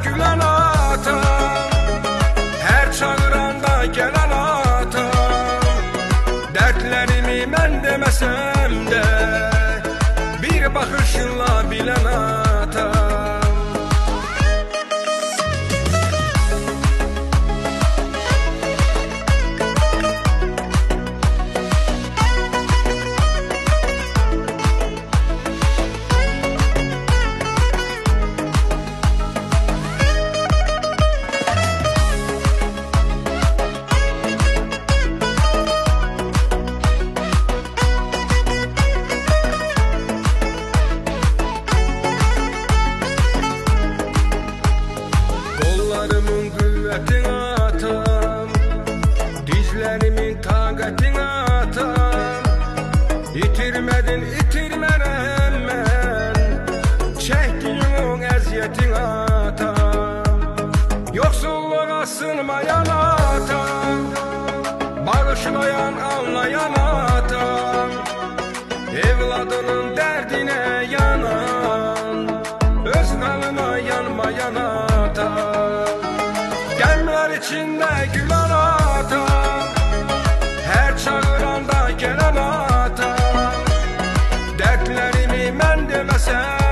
gülen atam, her çağıranda gelen atam. Dertlerimi ben demesem de bir bakışınla bilen atam. Kollarımın kuvvetini atam, dizlerimin takatini atam. İtirmedin itirmenem ben, çektiğin eziyetini atam. Yoksulluğa sığınmayan atam, bağışlayan anlayan atam. Evladının derdine yanan, öz kanına yanmayan atam. Gemler içinde gülen atam, her çağıranda gelen atam. Dertlerimi ben demesem